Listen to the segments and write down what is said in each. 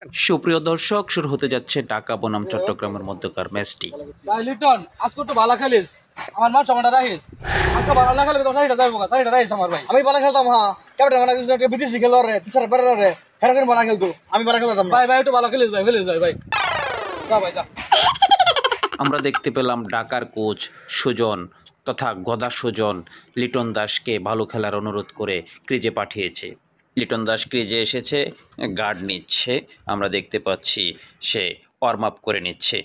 সুপ্রিয় দর্শক, শুরু হতে যাচ্ছে ঢাকা বনাম চট্টগ্রামের মধ্যকার ম্যাচটি। ভাই লিটন আজকে তো ভালো খেলিস, আমার মান সম্মানটা রাখিস। আজকে ভালো না খেলে তো সাইডটা যাইবো, সাইডটা রাখিস আমার ভাই। আমি ভালো খেলতাম, হ্যাঁ ক্যাপ্টেন মানে কিছু একটা বিদেশি খেলোয়াড় রে তিসার বেড়ে রে হেরাকেন ভালো খেলতো, আমি ভালো খেলতাম না। ভাই ভাই একটু ভালো খেলিস ভাই, খেলিস ভাই ভাই, যা ভাই যা। আমরা দেখতে পেলাম ঢাকার কোচ সুজন তথা গদা সুজন লিটন দাসকে ভালো খেলার অনুরোধ করে ক্রিজে পাঠিয়েছে। লিটন দাস ক্রিজে এসেছে, গার্ড নিচ্ছে, আমরা দেখতে পাচ্ছি সে ওয়ার্ম আপ করে নিচ্ছে।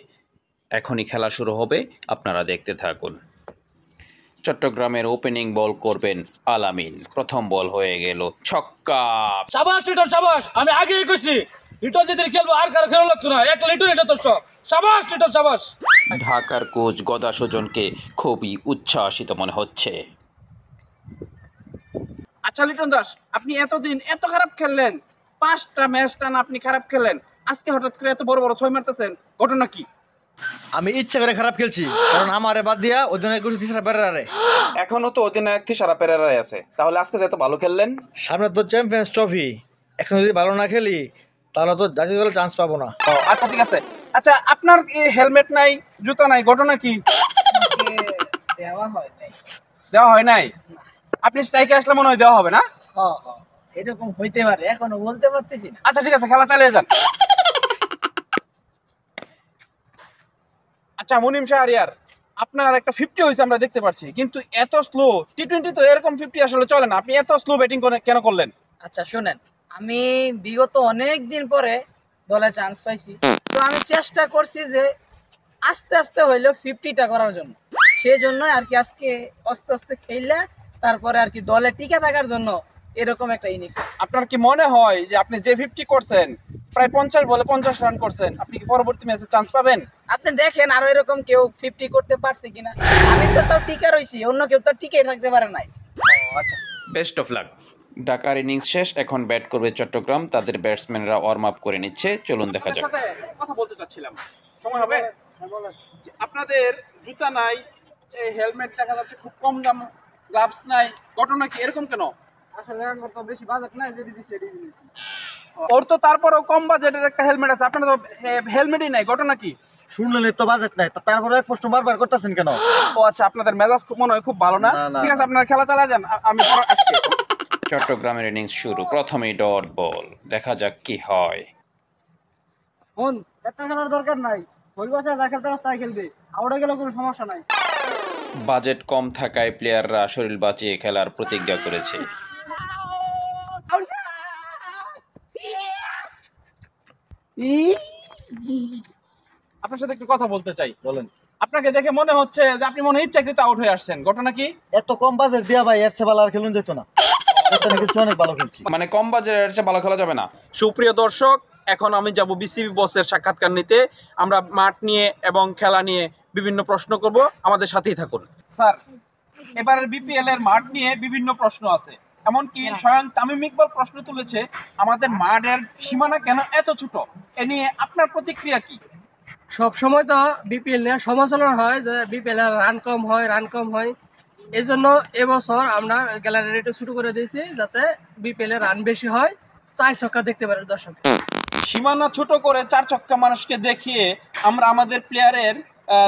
এখনই খেলা শুরু হবে, আপনারা দেখতে থাকুন। চট্টগ্রামের ওপেনিং বল করবেন আলামিন। প্রথম বল হয়ে গেল ছক্কা। শাবাশ লিটন শাবাশ, আমি আগেই কইছি লিটন যদি খেলবো আর কারো খেলা লাগতো না, একটা লিটনই যথেষ্ট। শাবাশ লিটন শাবাশ। ঢাকার কোচ গদা সুজনকে খুবই উচ্ছ্বাসিত মনে হচ্ছে। আচ্ছা লিটন দাস, আপনি এতদিন এত খারাপ খেললেন, 5টা ম্যাচ টানা আপনি খারাপ খেললেন, আজকে হঠাৎ করে এত বড় বড় ছয় মারতেছেন, ঘটনা কি? আমি ইচ্ছা করে খারাপ খেলছি, কারণ আমারে বাদ দিয়া অধিনায়ক করছি তিসার বেড়ে রে। এখনো তো অধিনায়ক সারা পেরেরাই আছে, তাহলে আজকে যে এত ভালো খেললেন? সামনে তো চ্যাম্পিয়ন্স ট্রফি, এখন যদি ভালো না খেলি তাহলে তো জাতীয় দলে চান্স পাবো না। ও আচ্ছা ঠিক আছে। আচ্ছা আপনার হেলমেট নাই, জুতা নাই, ঘটনা কি? দেওয়া হয় নাই? আপনি স্ট্রাইকে আসলে মনে হয় দেওয়া হবে না? এরকম হইতে পারে, এখনো বলতে পারতেছি না। আচ্ছা ঠিক আছে, খেলা চালিয়ে যান। আচ্ছা মুনিম শাহরিয়ার, আপনার একটা 50 হয়েছে আমরা দেখতে পাচ্ছি, কিন্তু এত স্লো টি-20 তো এরকম 50 আসলে চলে না, আপনি এত স্লো ব্যাটিং কেন করলেন? আচ্ছা শুনেন, আমি বিগত অনেক দিন পরে দলে চান্স পাইছি, তো আমি চেষ্টা করছি যে আস্তে আস্তে হইলেও 50টা করার জন্য। সেই জন্য আর কি আজকে আস্তে আস্তে খেললে তারপরে আর কি দলে টিকে থাকার জন্য এরকম একটা ইনিংস। আপনার কি মনে হয় যে আপনি যে 50 করছেন, প্রায় 50 বলে 50 রান করছেন, আপনি কি পরবর্তী ম্যাচে চান্স পাবেন? আপনি দেখেন আরো এরকম কেউ 50 করতে পারছে কিনা। আমি তো তাও টিকে রইছি, অন্য কেউ তো টিকে থাকতে পারে নাই। আচ্ছা বেস্ট অফ লাক। ঢাকার ইনিংস শেষ, এখন ব্যাট করবে চট্টগ্রাম। তাদের ব্যাটসম্যানরা ওয়ার্ম আপ করে নিচ্ছে, চলুন দেখা যাক। সাথে কথা বলতে চাচ্ছিলাম, সময় হবে? আপনাদের জুতা নাই, এই হেলমেট দেখা যাচ্ছে খুব কম দাম, গ্লাভস নাই, ঘটনা কি এরকম কেন? আসলে আমার তো বেশি বাজেট নাই, যদি দিছি এটাই দিছি। ওর তো তারপরেও কম বাজেটের একটা হেলমেট আছে, আপনার তো হেলমেটই নাই, ঘটনা কি? শুনলেন তো বাজেট নাই, তারপরে এক প্রশ্ন বারবার করতেছেন কেন? ও আচ্ছা, আপনাদের মেজাজ মনে হয় খুব ভালো না। না, না। ঠিক আছে, আপনার খেলা চালা যান, আমি পরে আসছি। চট্টগ্রামের ইনিংস শুরু, প্রথমেই ডট বল, দেখা যাক কি হয়। ফোন এত খেলার দরকার নাই, হইবা স্যার যা খেলতে তাই খেলবে, আউটে গেলে কোনো সমস্যা নাই। বাজেট কম থাকায় প্লেয়াররা শরীর বাঁচিয়ে খেলার প্রতিজ্ঞা করেছে। আপনার সাথে একটু কথা বলতে চাই। বলেন। আপনাকে দেখে মনে হচ্ছে যে আপনি মনে হয় ইচ্ছাকৃত আউট হয়ে আসছেন, ঘটনা কি? এত কম বাজেট দিয়া ভাই এর চেয়ে ভালো আর খেলুন যেত না। কিছু অনেক ভালো খেলছি। মানে কম বাজেটের চেয়ে ভালো খেলা যাবে না। সুপ্রিয় দর্শক, এখন আমি যাব বিসিবি বসের সাক্ষাৎকার নিতে। আমরা মাঠ নিয়ে এবং খেলা নিয়ে বিভিন্ন প্রশ্ন করব, আমাদের সাথেই থাকুন। স্যার, এবারের বিপিএল এর মাঠ নিয়ে বিভিন্ন প্রশ্ন আছে, এমনকি স্বয়ং তামিম ইকবাল প্রশ্ন তুলেছে আমাদের মাঠের সীমানা কেন এত ছোট। এ নিয়ে আপনার প্রতিক্রিয়া কি? সব সময় তো বিপিএল নিয়ে সমালোচনা হয় যে বিপিএল এর রান কম হয়। এই জন্য এবছর আমরা গ্যালারি একটু শুরু করে দিয়েছি, যাতে বিপিএল এর রান বেশি হয়, 4 ছক্কা দেখতে পারে দর্শক। সীমানা ছোট করে 4 ছক্কা মানুষকে দেখিয়ে আমরা আমাদের প্লেয়ারের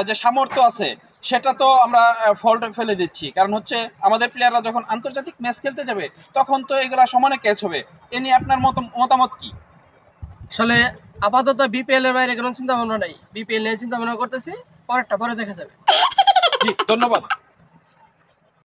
যে সামর্থ্য আছে সেটা তো আমরা ফল্টে ফেলে দিচ্ছি। কারণ হচ্ছে আমাদের প্লেয়াররা যখন আন্তর্জাতিক ম্যাচ খেলতে যাবে তখন তো এগুলা সমানে ক্যাচ হবে। এ নিয়ে আপনার মতামত কি? আসলে আপাতত বিপিএল এর বাইরে কোনো চিন্তা ভাবনা নাই, বিপিএল নিয়ে চিন্তা ভাবনা করতেছি, পরেরটা পরে দেখা যাবে। জি ধন্যবাদ।